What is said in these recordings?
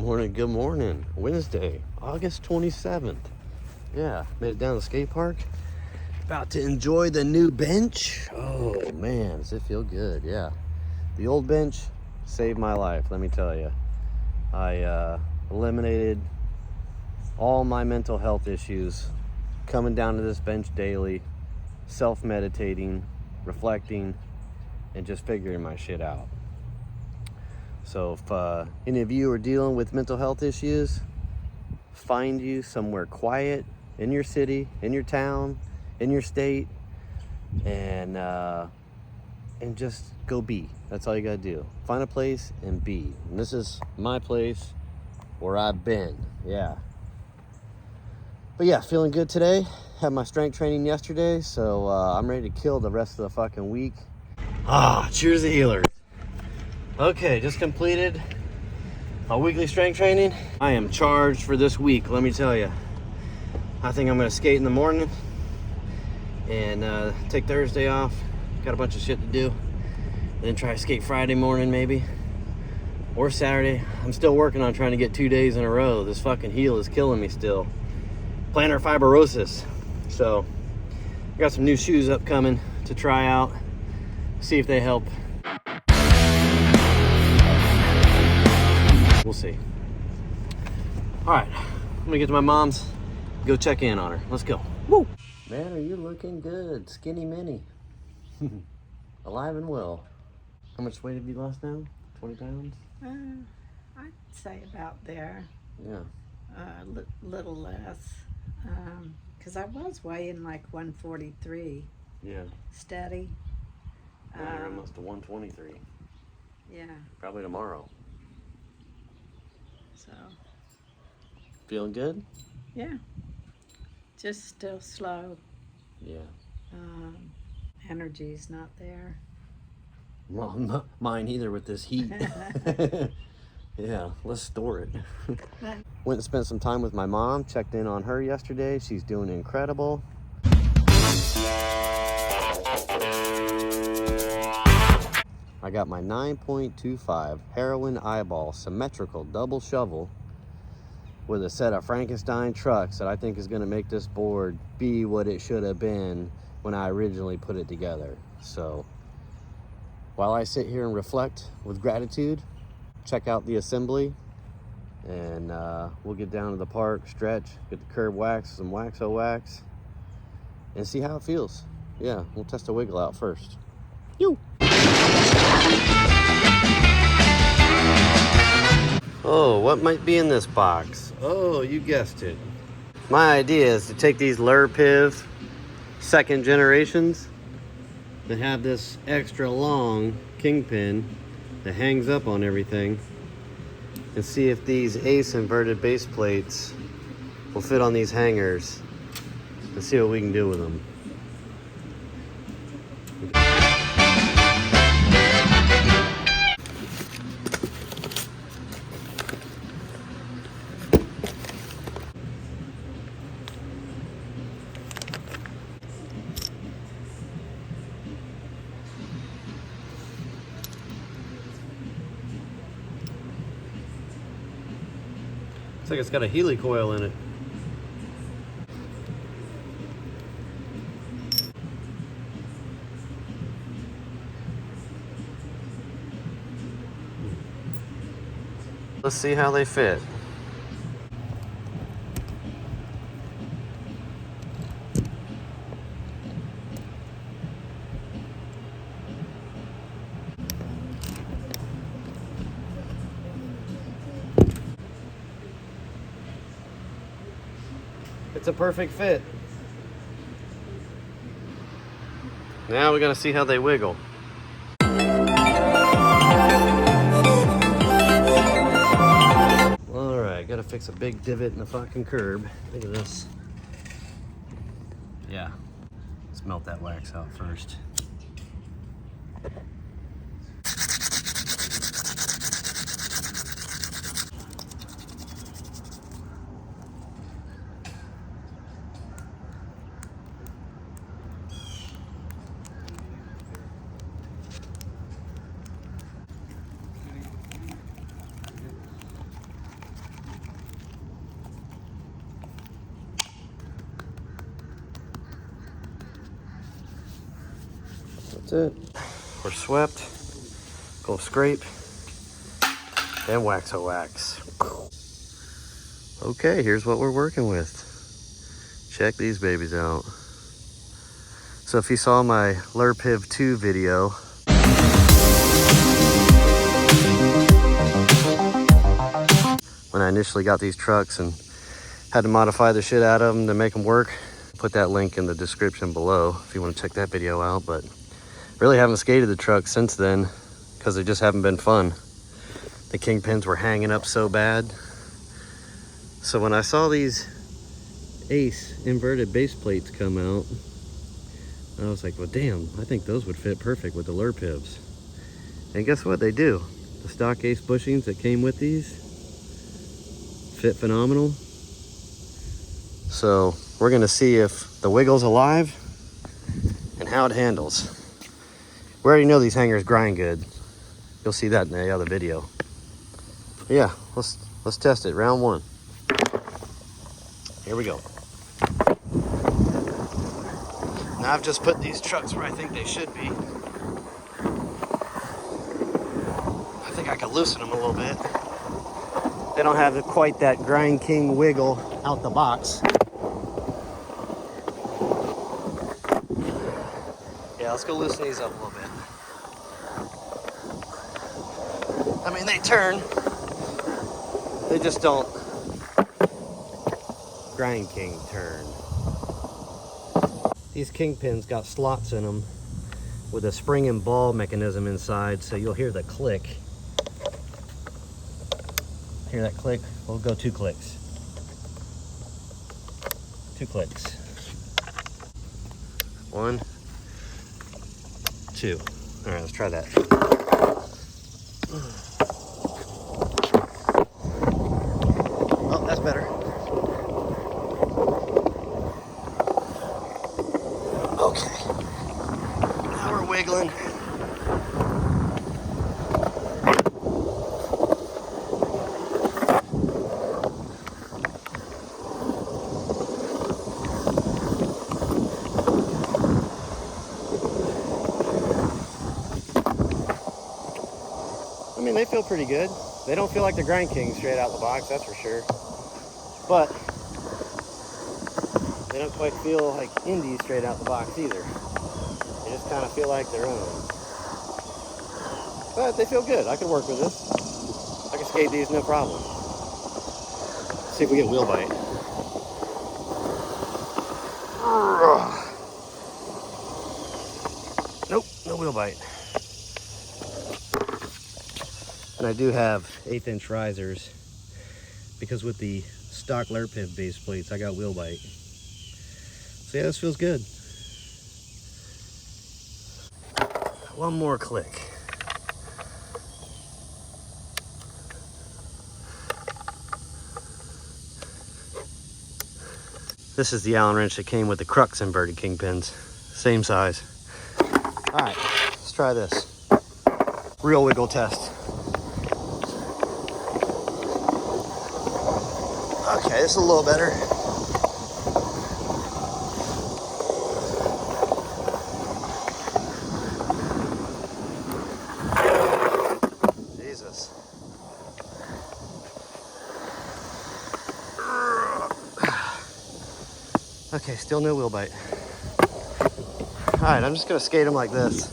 Good morning. Wednesday, August 27th. Yeah, made it down to the skate park. About to enjoy the new bench. Oh man, does it feel good? Yeah. The old bench saved my life, let me tell you. I eliminated all my mental health issues coming down to this bench daily, self-meditating, reflecting, and just figuring my shit out. So if any of you are dealing with mental health issues, find you somewhere quiet in your city, in your town, in your state, and just go be. That's all you gotta do. Find a place and be. And this is my place where I've been. Yeah. But yeah, feeling good today. Had my strength training yesterday, so I'm ready to kill the rest of the fucking week. Cheers to healers. Okay, just completed a weekly strength training. I am charged for this week, let me tell you. I think I'm gonna skate in the morning and take Thursday off. Got a bunch of shit to do. And then try to skate Friday morning maybe, or Saturday. I'm still working on trying to get 2 days in a row. This fucking heel is killing me still. Plantar fibrosis. So, I got some new shoes upcoming to try out, see if they help. We'll see. All right, I'm gonna get to my mom's, go check in on her. Let's go. Woo! Man, are you looking good? Skinny mini. Alive and well. How much weight have you lost now? 20 pounds? I'd say about there. Yeah. Little less. Because I was weighing like 143. Yeah. Steady. Now you're almost to 123. Yeah. Probably tomorrow. So. Feeling good? Yeah. Just still slow. Yeah. Energy's not there. Well, not mine either with this heat. Yeah, let's store it. Went and spent some time with my mom, checked in on her yesterday. She's doing incredible. I got my 9.25 heroin eyeball symmetrical double shovel with a set of Frankenstein trucks that I think is going to make this board be what it should have been when I originally put it together. So while I sit here and reflect with gratitude, check out the assembly, and we'll get down to the park, stretch, get the curb wax, some wax-o-wax, and see how it feels. Yeah, we'll test the wiggle out first. Yoo! Oh, what might be in this box? Oh, you guessed it. My idea is to take these Lur-Piv second generations that have this extra long kingpin that hangs up on everything, and see if these Ace inverted base plates will fit on these hangers, and see what we can do with them. Looks like it's got a Healy coil in it. Let's see how they fit. It's a perfect fit. Now we gotta see how they wiggle. Alright, gotta fix a big divot in the fucking curb. Look at this. Yeah. Let's melt that wax out first. That's it. We're swept. Go scrape. And wax-o-wax. Okay, here's what we're working with. Check these babies out. So if you saw my LURPIV 2 video, when I initially got these trucks and had to modify the shit out of them to make them work, put that link in the description below if you want to check that video out. But really haven't skated the trucks since then because they just haven't been fun. The kingpins were hanging up so bad. So when I saw these Ace inverted base plates come out, I was like, well, damn, I think those would fit perfect with the Lur-Pivs. And guess what? They do. The stock Ace bushings that came with these fit phenomenal. So we're gonna see if the wiggle's alive and how it handles. We already know these hangers grind good. You'll see that in the other video. But yeah, let's test it. Round one. Here we go. Now I've just put these trucks where I think they should be. I think I can loosen them a little bit. They don't have quite that Grind King wiggle out the box. Yeah, let's go loosen these up a little bit. I mean, they turn. They just don't Grind King turn. These kingpins got slots in them with a spring and ball mechanism inside, so you'll hear the click. Hear that click? We'll go 2 clicks. 2 clicks. 1, 2. All right, let's try that. Oh, that's better. Okay. Now we're wiggling. I mean, they feel pretty good. They don't feel like the Grind King straight out the box, that's for sure. But they don't quite feel like INDY straight out the box either. They just kind of feel like their own. But they feel good. I can work with this. I can skate these no problem. Let's see if we get wheel bite. Nope, no wheel bite. And I do have 1/8 inch risers because with the stock LURPIV base plates, I got wheel bite. So yeah, this feels good. One more click. This is the Allen wrench that came with the Crux inverted kingpins. Same size. All right, let's try this. Real wiggle test. Okay, this is a little better. Jesus. Okay, still no wheel bite. All right, I'm just gonna skate them like this.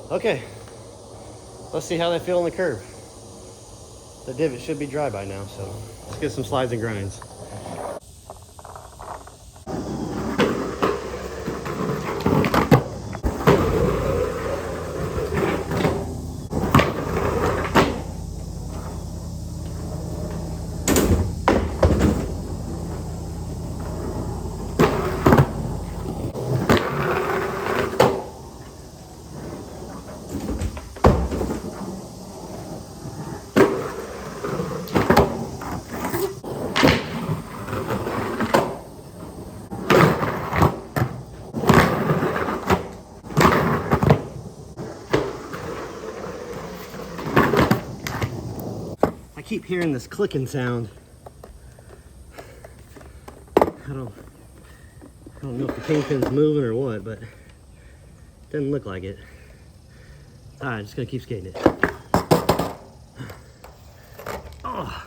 Okay, let's see how they feel on the curb. The divot should be dry by now, so let's get some slides and grinds. keep hearing this clicking sound. I don't know if the kingpin's moving or what, but it doesn't look like it. All right, just gonna keep skating it. Oh.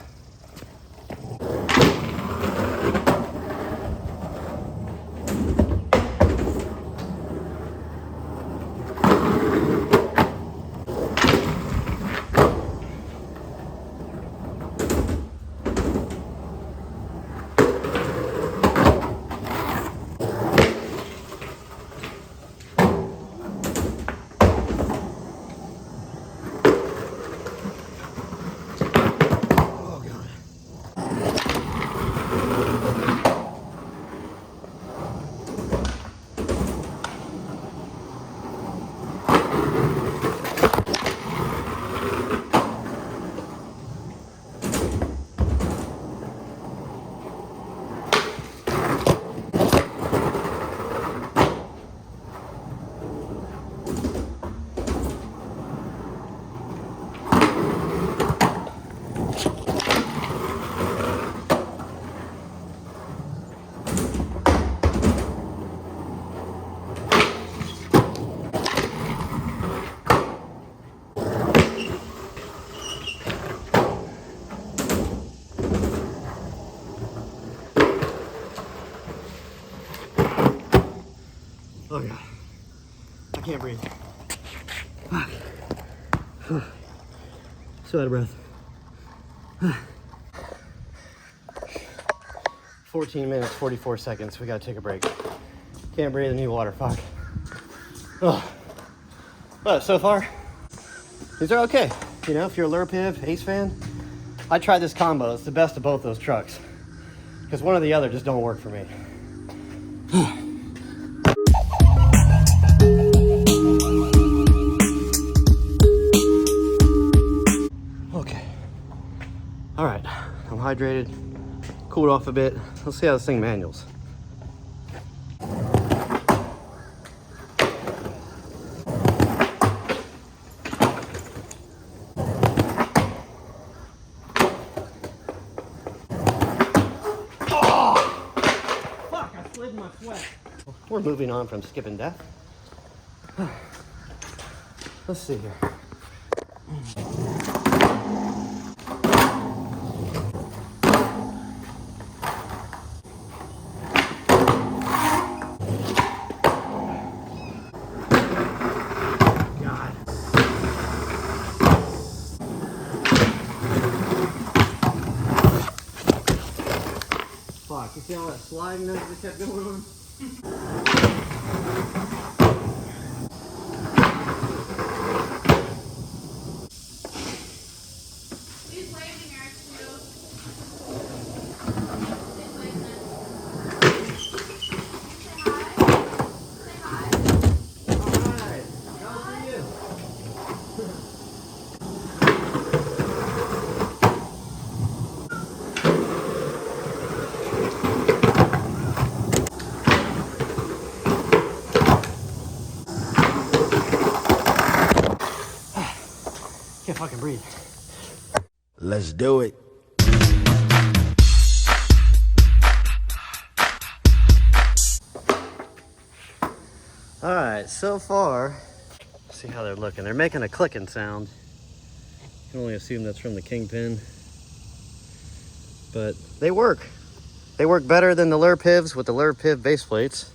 Oh God, I can't breathe. Fuck. So out of breath. 14 minutes, 44 seconds. We gotta take a break. Can't breathe, I need water, fuck. Oh. But so far, these are okay. You know, if you're a Lur-Piv Ace fan, I tried this combo. It's the best of both those trucks. Because one or the other just don't work for me. Okay. All right, I'm hydrated, cooled off a bit. Let's see how this thing manuals. We're moving on from skipping death. Let's see here. God. Fuck, you see all that sliding that just kept going on? Can't fucking breathe. Let's do it. All right, so far, see how they're looking. They're making a clicking sound. You can only assume that's from the kingpin, but they work. They work better than the Lur-Pivs with the Lur-Piv base plates.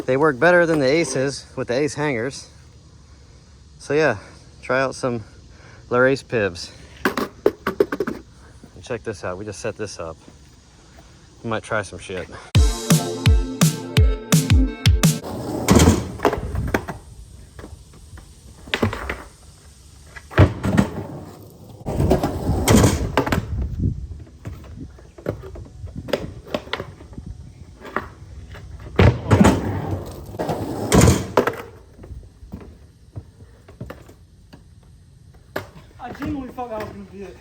They work better than the Aces with the Ace hangers. So yeah, try out some Lur-Ace-Pivs. And check this out, we just set this up. We might try some shit. I genuinely thought that was going to be it.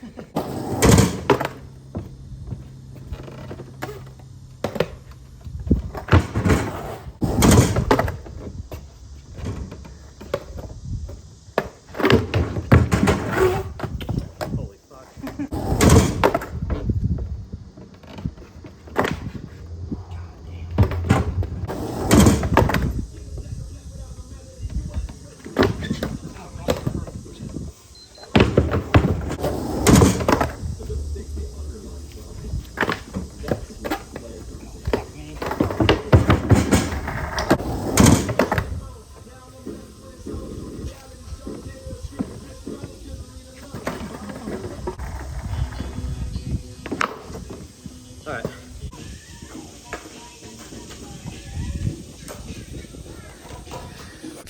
Holy fuck.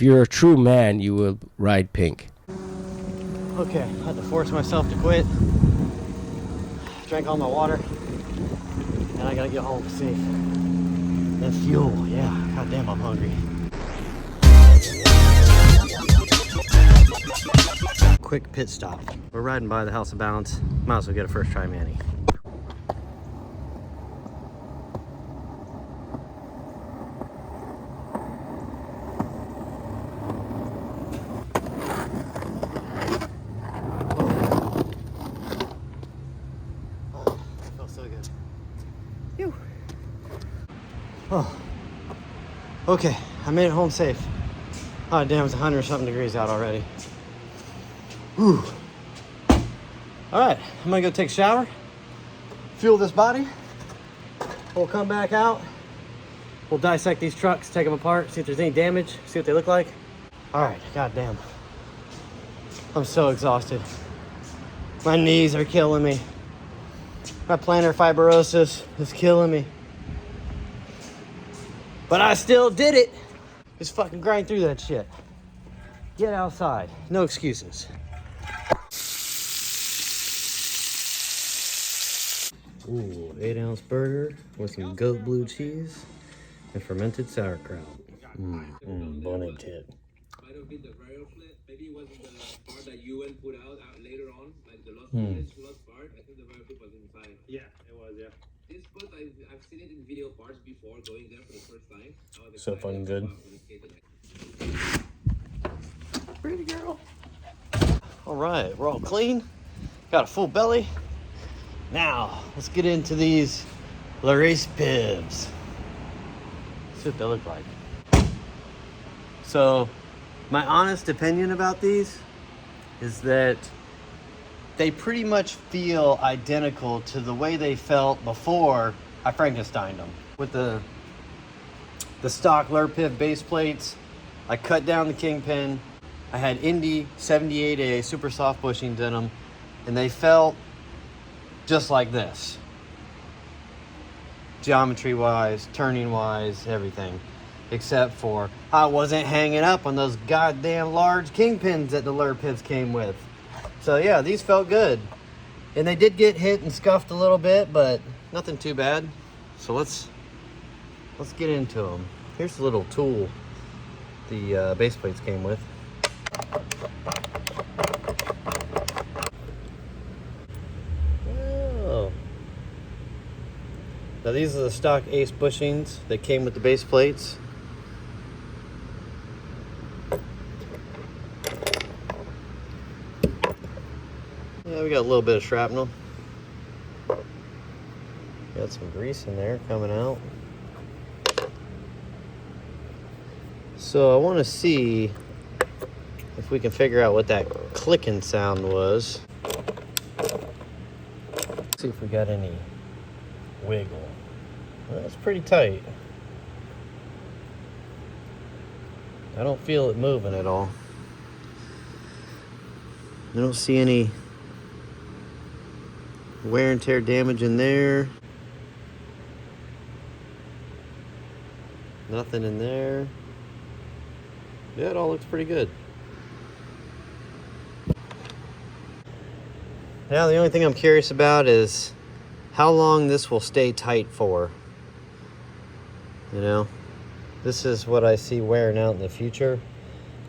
you're a true man, you will ride pink. Okay, I had to force myself to quit. Drank all my water, and I gotta get home safe. And fuel, yeah. God damn, I'm hungry. Quick pit stop. We're riding by the House of Balance. Might as well get a first try Manny. Oh, feels so good. Phew. Oh. Okay, I made it home safe. Oh damn, it's 100 something degrees out already. Whew. All right, I'm gonna go take a shower, fuel this body. We'll come back out. We'll dissect these trucks, take them apart, see if there's any damage, see what they look like. All right, goddamn. I'm so exhausted. My knees are killing me. My plantar fibrosis is killing me. But I still did it. Just fucking grind through that shit. Get outside, no excuses. Ooh, 8-ounce burger with some goat blue cheese and fermented sauerkraut. Bon appetit. Might have been the viral flip. Maybe it wasn't the part that UN put out later on, like the lost part. I think the viral flip was inside. Yeah, it was, yeah. This spot, I've seen it in video parts before, going there for the first time. I was So excited. fucking good. Pretty girl. All right, we're all clean. Got a full belly. Now, let's get into these Lur-Ace-Pivs. See what they look like. So, my honest opinion about these is that they pretty much feel identical to the way they felt before I Frankensteined them. With the stock LURPIV base plates, I cut down the kingpin. I had INDY 78A super soft bushings in them, and they felt just like this. Geometry wise, turning wise, everything. Except for I wasn't hanging up on those goddamn large kingpins that the LURPIVs came with. So yeah, these felt good. And they did get hit and scuffed a little bit, but nothing too bad. So let's get into them. Here's the little tool the base plates came with. Oh. Now these are the stock Ace bushings that came with the base plates. Yeah, we got a little bit of shrapnel. Got some grease in there coming out. So I want to see if we can figure out what that clicking sound was. See if we got any wiggle. Well, that's pretty tight. I don't feel it moving at all. I don't see any wear and tear damage in there. Nothing in there. Yeah, it all looks pretty good. Now the only thing I'm curious about is how long this will stay tight for. You know, this is what I see wearing out in the future.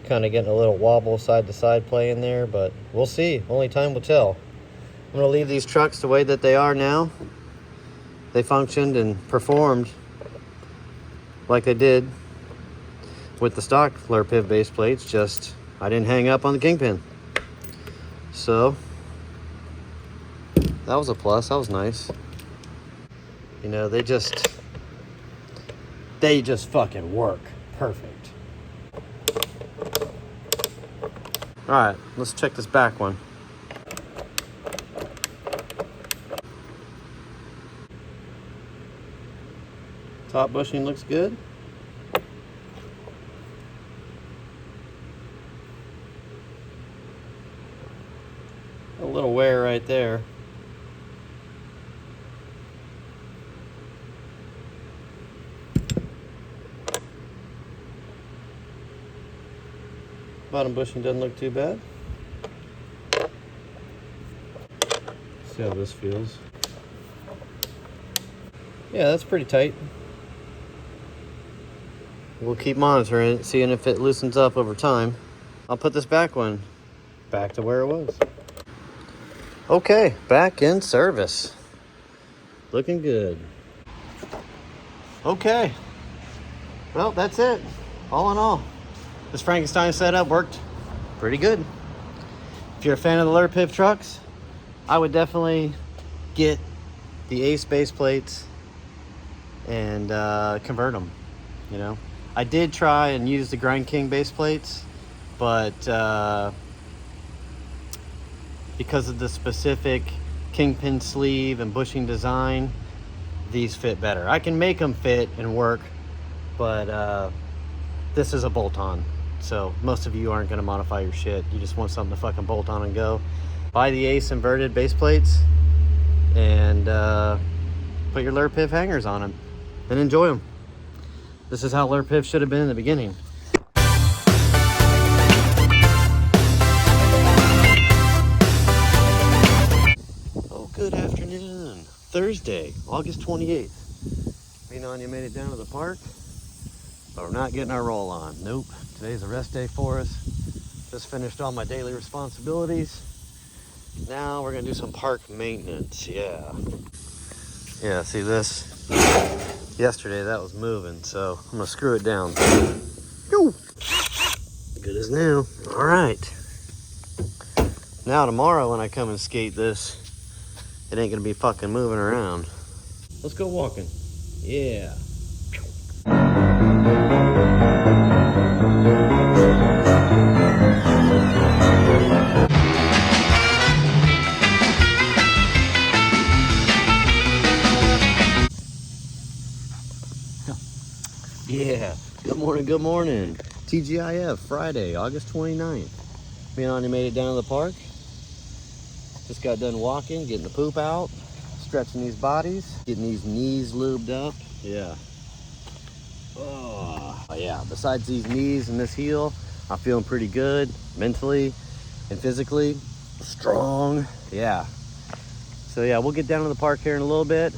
Kind of getting a little wobble side to side play in there, but we'll see. Only time will tell. I'm gonna leave these trucks the way that they are now. They functioned and performed like they did with the stock LURPIV base plates, just I didn't hang up on the kingpin. So that was a plus. That was nice. You know, they just fucking work perfect. All right, let's check this back one. Top bushing looks good. A little wear right there. Bottom bushing doesn't look too bad. See how this feels. Yeah, that's pretty tight. We'll keep monitoring it, seeing if it loosens up over time. I'll put this back one back to where it was. Okay, back in service. Looking good. Okay. Well, that's it. All in all, this Frankenstein setup worked pretty good. If you're a fan of the LURPIV trucks, I would definitely get the Ace base plates and convert them, you know. I did try and use the Grind-King base plates, but because of the specific kingpin sleeve and bushing design, these fit better. I can make them fit and work, but this is a bolt-on. So most of you aren't gonna modify your shit. You just want something to fucking bolt on and go. Buy the Ace inverted base plates and put your LURPIV hangers on them and enjoy them. This is how LURPIV should have been in the beginning. Oh, good afternoon. Thursday, August 28th. Me and you made it down to the park, but we're not getting our roll on. Nope. Today's a rest day for us. Just finished all my daily responsibilities. Now we're gonna do some park maintenance. Yeah, see this? Yesterday that was moving, so I'm gonna screw it down. Yoo! Good as new. All right. Now tomorrow when I come and skate this, it ain't gonna be fucking moving around. Let's go walking. Yeah. Yeah, good morning. TGIF, Friday, August 29th. Me and Anya made it down to the park. Just got done walking, getting the poop out, stretching these bodies, getting these knees lubed up. Yeah. Oh, yeah, besides these knees and this heel, I'm feeling pretty good mentally and physically. Strong, yeah. So yeah, we'll get down to the park here in a little bit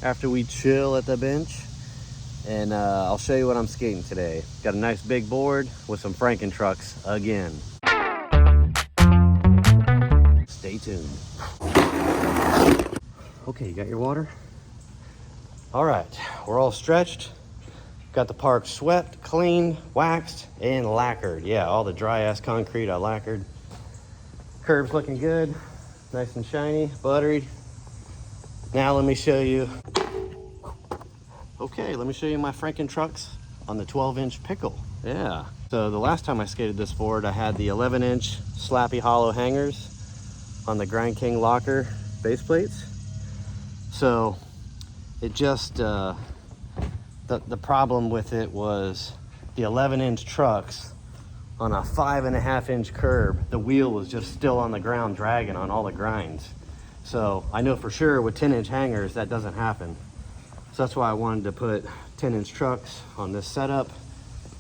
after we chill at the bench. And I'll show you what I'm skating today. Got a nice big board with some Franken trucks again. Stay tuned. Okay, you got your water? All right, we're all stretched. Got the park swept, cleaned, waxed, and lacquered. Yeah, all the dry ass concrete I lacquered. Curbs looking good, nice and shiny, buttery. Now let me show you. Okay, let me show you my Franken trucks on the 12-inch pickle. Yeah, so the last time I skated this board, I had the 11-inch slappy hollow hangers on the Grind-King locker base plates. So it just, the problem with it was the 11-inch trucks on a 5.5-inch curb, the wheel was just still on the ground dragging on all the grinds. So I know for sure with 10-inch hangers, that doesn't happen. So that's why I wanted to put 10-inch trucks on this setup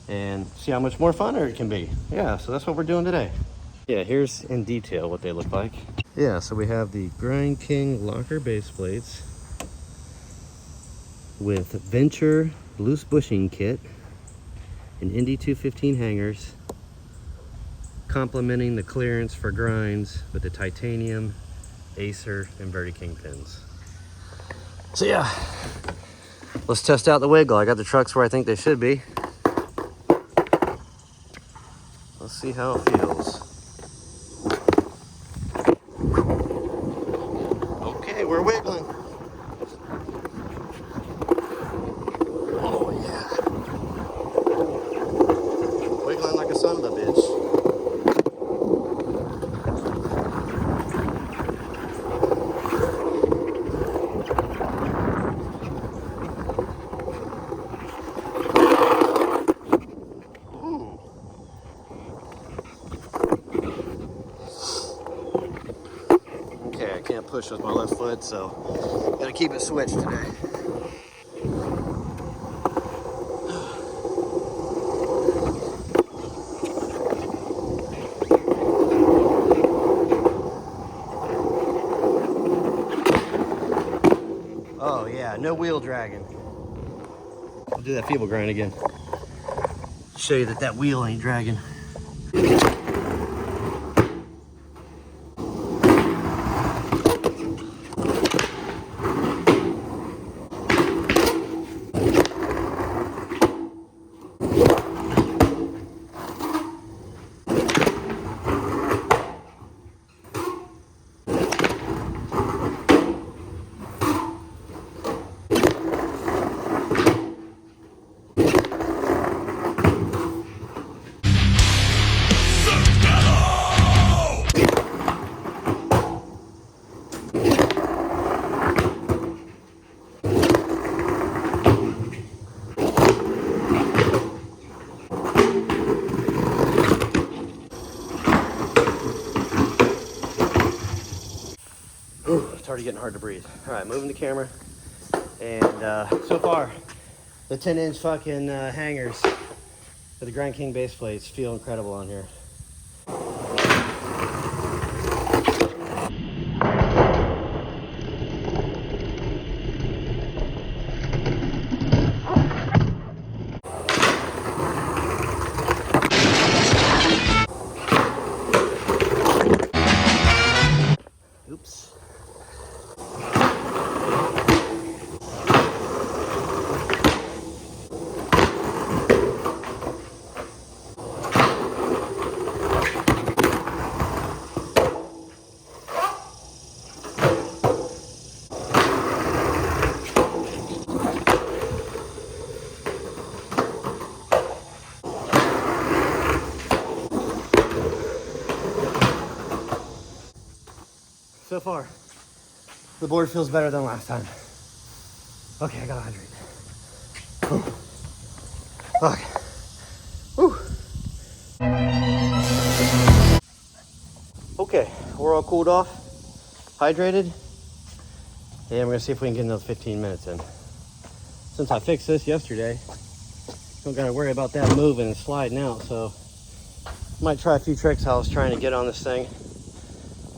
and see how much more funner it can be. Yeah, so that's what we're doing today. Yeah, here's in detail what they look like. Yeah, so we have the Grind-King locker base plates with Venture loose bushing kit and INDY 215 hangers, complementing the clearance for grinds with the titanium Acer inverted kingpins. So yeah, let's test out the wiggle. I got the trucks where I think they should be. Let's see how it feels. Okay, we're wiggling. Oh yeah. Wiggling like a son of a bitch. Okay, I can't push with my left foot, so gotta keep it switched today. Yeah, no wheel dragging. I'll do that feeble grind again. Show you that that wheel ain't dragging. Ooh, it's already getting hard to breathe. All right, moving the camera. And so far, the 10-inch fucking hangers for the Grind King base plates feel incredible on here. Oops. So far, the board feels better than last time. Okay, I gotta hydrate. Okay. Whew. Okay, we're all cooled off, hydrated, and we're gonna see if we can get another 15 minutes in. Since I fixed this yesterday, don't gotta worry about that moving and sliding out, so might try a few tricks I was trying to get on this thing,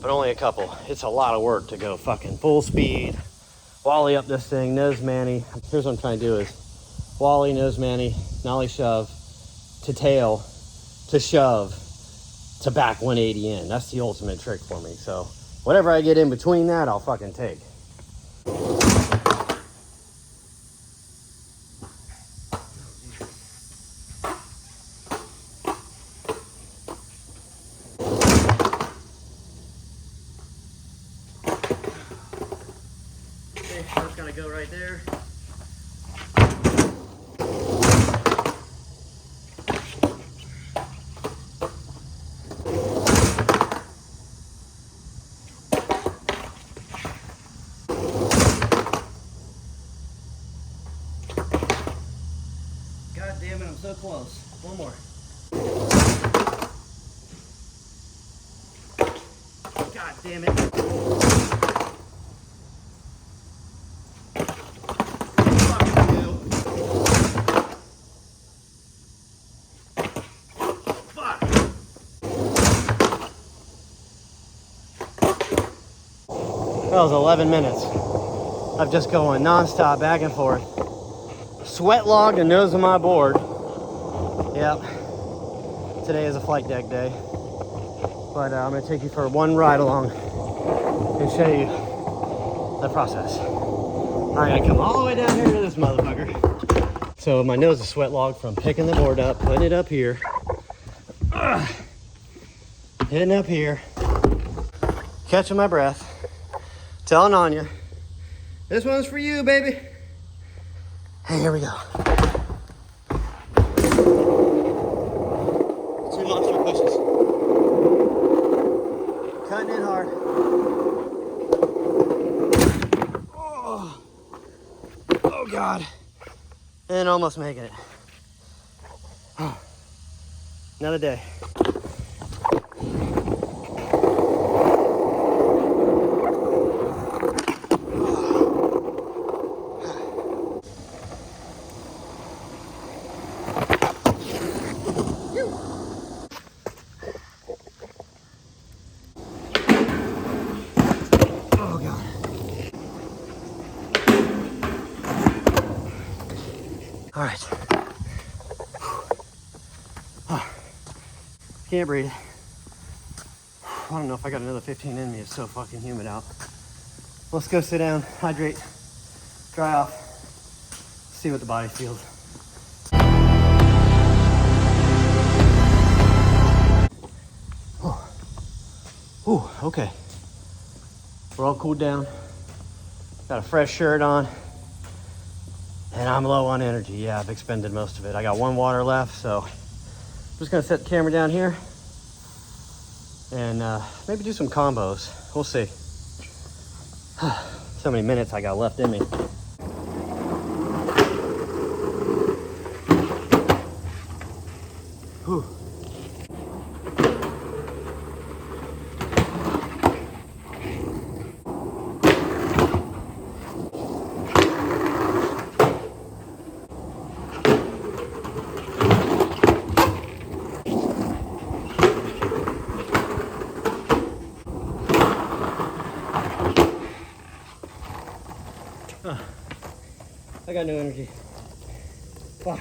but only a couple. It's a lot of work to go fucking full speed, Wally up this thing, nose manny. Here's what I'm trying to do is Wally, nose manny, nollie shove, to tail, to shove, to back 180 in. That's the ultimate trick for me. So whatever I get in between that, I'll fucking take. Okay, that's gotta go right there. God damn it, I'm so close. One more. God damn it. Fuck. That was 11 minutes of just going non-stop back and forth. Sweat log the nose of my board. Yep. Today is a flight deck day. But I'm gonna take you for one ride along and show you the process. I gotta come all the way down here to this motherfucker. So my nose is sweat log from picking the board up, putting it up here, hitting up here, catching my breath, telling Anya, this one's for you, baby. Hey, here we go. 2 monster pushes. Cutting in hard. Oh God. And almost making it. Another day. Oh God. All right. Can't breathe. I don't know if I got another 15 in me. It's so fucking humid out. Let's go sit down, hydrate, dry off, see what the body feels. Oh. Ooh, okay. We're all cooled down. Got a fresh shirt on. And I'm low on energy. Yeah, I've expended most of it. I got 1 water left, so I'm just gonna set the camera down here and maybe do some combos. We'll see. So many minutes I got left in me. Whew. I got no energy. Fuck.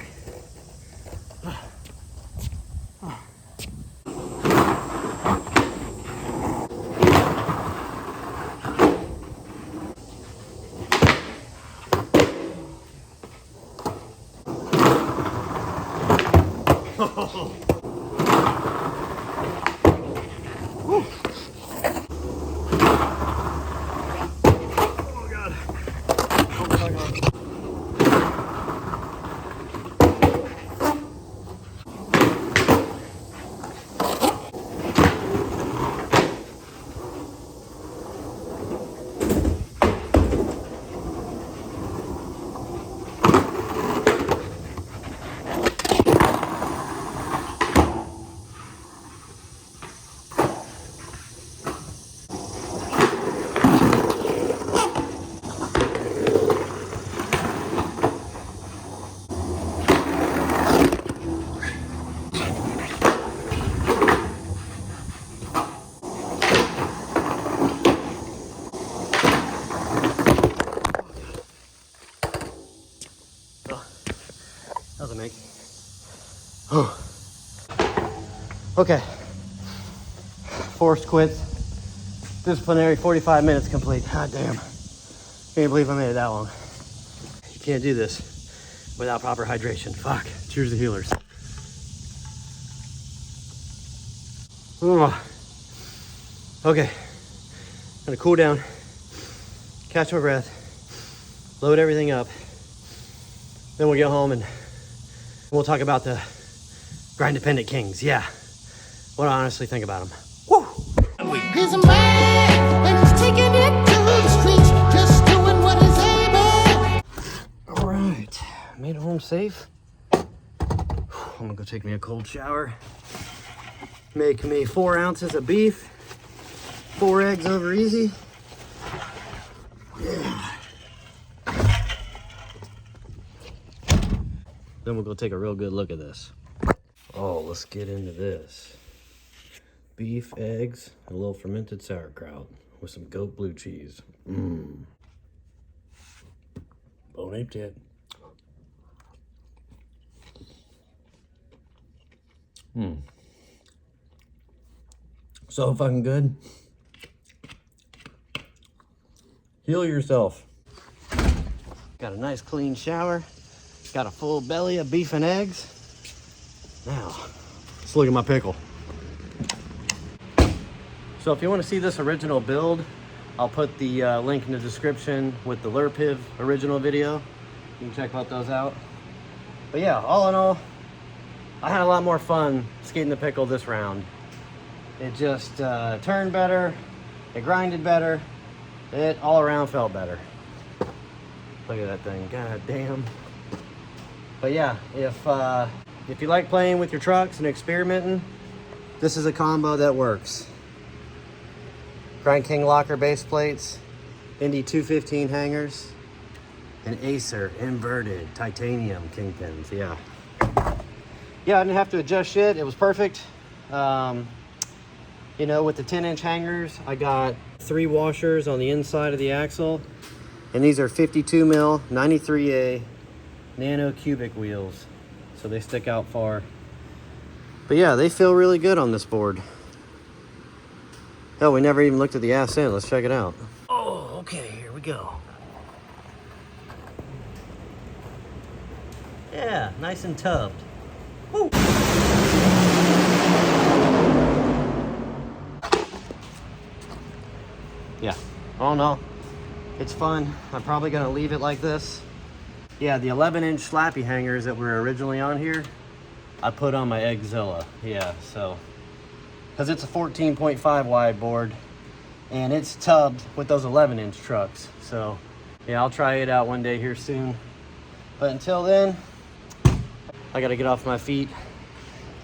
Doesn't make. Okay. Forced quits. Disciplinary 45 minutes complete. God damn. Can't believe I made it that long. You can't do this without proper hydration. Fuck. Cheers to healers. Okay. Gonna cool down, catch my breath, load everything up. Then we'll get home and we'll talk about the Grind-Ependent-Kings. Yeah. What I honestly think about them. Woo! He's a man, and he's taking it to the streets, just doing what he's able. All right, made it home safe. I'm gonna go take me a cold shower. Make me 4 ounces of beef, 4 eggs over easy. Yeah. Then we'll go take a real good look at this. Oh, let's get into this. Beef, eggs, and a little fermented sauerkraut with some goat blue cheese. Mmm. Bone ape tit. Mmm. So fucking good. Heal yourself. Got a nice clean shower. Got a full belly of beef and eggs. Now, let's look at my pickle. So if you want to see this original build, I'll put the link in the description with the Lur-Piv original video. You can check out those out. But yeah, all in all, I had a lot more fun skating the pickle this round. It just turned better, it grinded better, it all around felt better. Look at that thing, god damn. But yeah, if you like playing with your trucks and experimenting, this is a combo that works. Grind King locker base plates, INDY 215 hangers, and Acer inverted titanium kingpins. Yeah, I didn't have to adjust shit. It was perfect. You know, with the 10-inch hangers, I got 3 washers on the inside of the axle, and these are 52 mil 93A nano cubic wheels, so they stick out far. But yeah, they feel really good on this board. Hell, we never even looked at the ass end. Let's check it out. Oh, okay, here we go. Yeah, nice and tubbed. Woo. Yeah, oh no, it's fun. I'm probably gonna leave it like this. Yeah, the 11-inch slappy hangers that were originally on here, I put on my Eggzilla. Yeah, so, because it's a 14.5 wide board, and it's tubbed with those 11-inch trucks. So, yeah, I'll try it out one day here soon. But until then, I gotta get off my feet,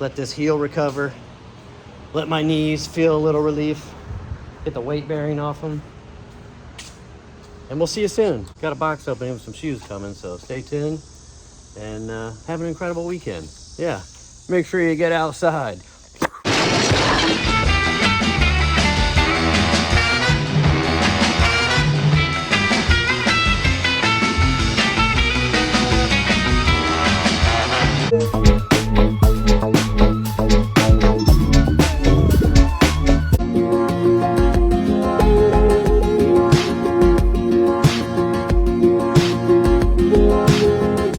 let this heel recover, let my knees feel a little relief, get the weight bearing off them. And we'll see you soon. Got a box opening with some shoes coming, so stay tuned and have an incredible weekend. Yeah, make sure you get outside.